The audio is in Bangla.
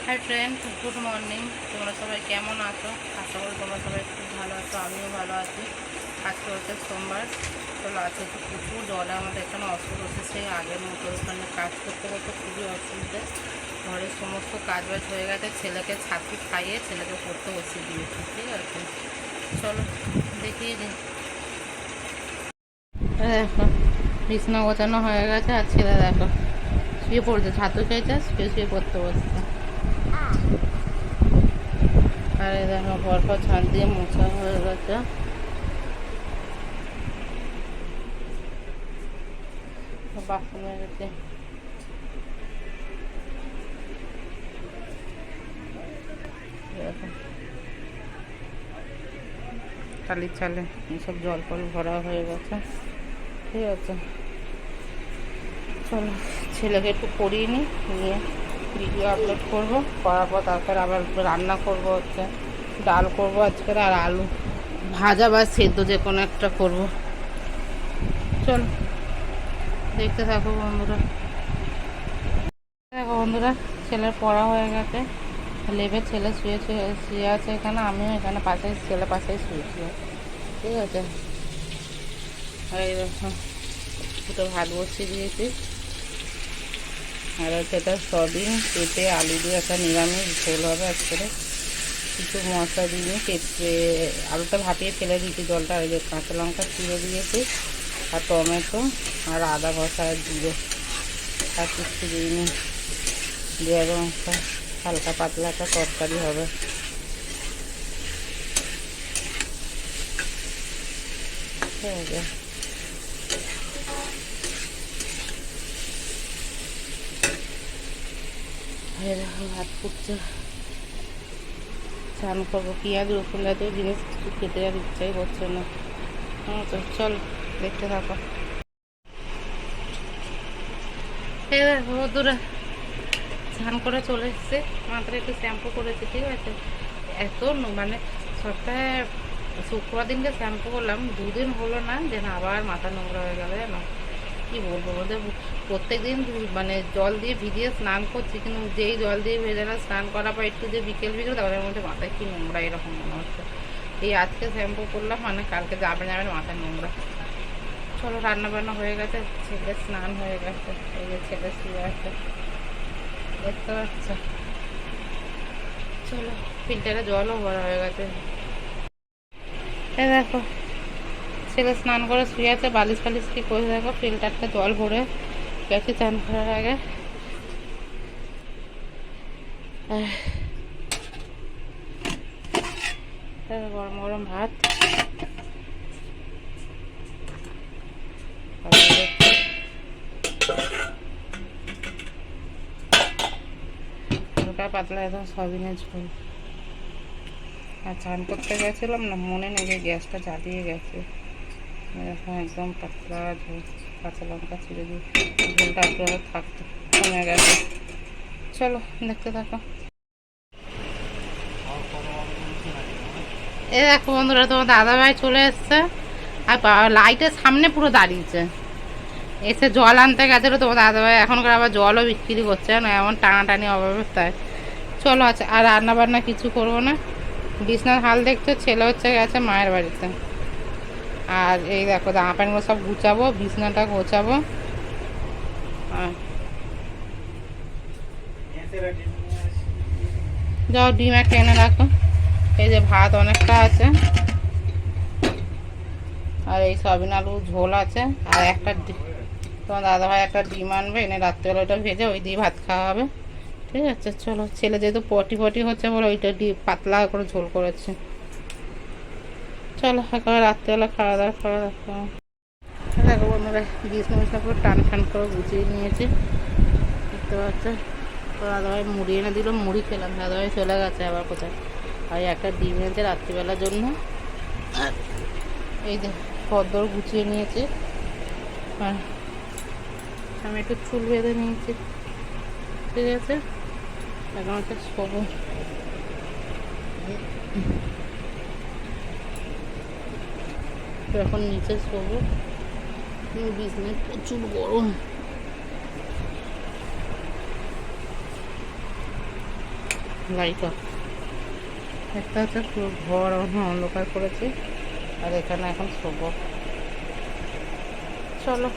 Hi friend, good morning. তোমরা সবাই কেমন আছো? আশা করি তোমরা সবাই খুব ভালো আছো, আমিও ভালো আছি। আজকে হচ্ছে সোমবার। চলো, আজকে তো প্রচুর জলে আমাদের এখানে অসুবিধা হচ্ছে। সেই আগের মতো ওখানে কাজ করতে করতে খুবই অসুবিধে। ঘরের সমস্ত কাজ বাজ হয়ে গেছে, ছেলেকে ছাতি খাইয়ে ছেলেকে পড়তে বসিয়ে দিয়েছি। ঠিক আছে, চলো দেখিয়ে দিই। দেখো, বিছনা গোছানো হয়ে গেছে আর ছেলে দেখো শুয়ে পড়ছে, ছাতু খেয়েছে, শুয়ে শুয়ে পড়তে বসছে। আর এই দেখো পরপর ছাদ দিয়ে মোছা হয়ে গেছে। বাসন মেরেছে, টালির চালে সব জল ফল ভরা হয়ে গেছে। ঠিক আছে, চলো ছেলেকে একটু পড়িয়ে নিই, নিয়ে ভিডিও আপলোড করবো। করার পর তারপর আবার রান্না করবো, হচ্ছে ডাল করবো আজকে, আর আলু ভাজা বা সেদ্ধ যে কোনো একটা করবো। চলো দেখতে থাকো বন্ধুরা। দেখো বন্ধুরা, ছেলের পড়া হয়ে গেছে, লেবে ছেলে শুয়ে শুয়ে আছে এখানে, আমিও এখানে পাশে, ছেলে পাশেই শুয়েছি। ঠিক আছে, আর এই দেখো দুটো ভাত বসিয়ে দিয়েছি। আর হচ্ছে এটা সয়াবিন পেঁপে আলু দিয়ে একটা নিরামিষ ঝোল হবে আজকে। কিছু মশলা দিয়ে পেঁপে আলুটা ভাপিয়ে ফেলে দিয়েছি জলটা, আর কাঁচা লঙ্কা চিড়ে দিয়েছি, আর টমেটো আর আদা ভর্তা আর জিরে, আর কিছু দিইনি দিয়ে একদম একটা হালকা পাতলা একটা তরকারি হবে। ঠিক আছে, দেখো ভাত ফুটছে, স্নান করবো। পেঁয়াজ রসুন জাতীয় জিনিস কিছু খেতে আর ইচ্ছাই করছে না। তো চল দেখতে থাকো। এই দেখো বন্ধুরা, স্নান করে চলে এসছে, মাথায় একটু শ্যাম্পু করেছি। ঠিক আছে, এত মানে সপ্তাহে শুক্রবার দিনকে শ্যাম্পু করলাম, দুদিন হলো না যে না আবার মাথা নোংরা হয়ে গেল। জানো কি বলবো, বলতে প্রত্যেক দিন মানে জল দিয়ে ভিজিয়ে স্নান করছি, কিন্তু যেই জল দিয়ে ভেজানো স্নান করার পর একটু যে বিকেল বিকেল তাদের মধ্যে মাথায় কি নোংরা এরকম মনে হচ্ছে। এই আজকে শ্যাম্পু করলাম, মানে কালকে যাবে যাবে মাথায় নোংরা। চলো, রান্না বান্না হয়ে গেছে, ছেলে স্নান হয়ে গেছে, এই যে ছেলে শুয়ে আছে দেখতে পাচ্ছ। চলো, ফিল্টারে জলও ভরা হয়ে গেছে। এই দেখো ছেলে স্নান করে শুয়ে আছে, বালিশ ফালিশ কি করে দেখো, ফিল্টারটা জল ভরে গেছে চান করার আগে। গরম গরম ভাত, হালকা পাতলা একদম সয়াবিনের ঝোল। আর চান করতে গেছিলাম না, মনে নেই যে গ্যাসটা জ্বালিয়ে গেছে। এরকম একদম পাতলা ঝোল, কাঁচা লঙ্কা ছিঁড়ে দিয়ে ঝোলটা একটু থাকতে কমে গেছে। চলো দেখতে থাকো। এ দেখো বন্ধুরা, তোমার দাদাভাই চলে এসছে, আর লাইটের সামনে পুরো দাঁড়িয়েছে। এসে জল আনতে গেছিলো তোমার দাদাভাই, এখনকার আবার জলও বিক্রি করছে না, এমন টানাটানি অবস্থায়। চলো আচ্ছা, আর রান্না বান্না কিছু করবো না। বিছনার হাল দেখছো, ছেলে হচ্ছে গেছে মায়ের বাড়িতে। আর এই দেখো জামা প্যান্টগুলো সব গুছাবো, বিছনাটা গোছাবো। যাও ডিম একটা এনে রাখো, এই যে ভাত অনেকটা আছে, আর এই সয়াবিন আলু ঝোল আছে, আর একটা তোমার দাদাভাই একটা ডিম আনবে, এনে রাত্রেবেলা ওইটা ভেজে ওই দিয়ে ভাত খাওয়া হবে। ঠিক আছে, চলো ছেলে যেহেতু পটি পটি হচ্ছে বলে ওইটা ডিম পাতলা করে ঝোল করেছে। চলো একেবারে রাত্রেবেলা খাওয়া দাওয়া। দেখো বন্ধুরা, বিছনা পুরো টান টান করে গুছিয়ে নিয়েছি, দেখতে পাচ্ছ। দাদাভাই মুড়ি এনে দিল, মুড়ি খেলাম, দাদাভাই চলে গেছে আবার কোথায়। আর একটা ডিম এনেছে রাত্রিবেলার জন্য। এই যে পদ্মর গুছিয়ে নিয়েছি, আর আমি একটু চুল বেঁধে নিয়েছি। ঠিক আছে, এখন হচ্ছে শোবো। এখন নিচে শোবো, বিছনায় প্রচুর গরম। গাড়িটা একটা হচ্ছে পুরো ঘর অন্ধকার করেছে, আর এখানে এখন শোবো। চলো।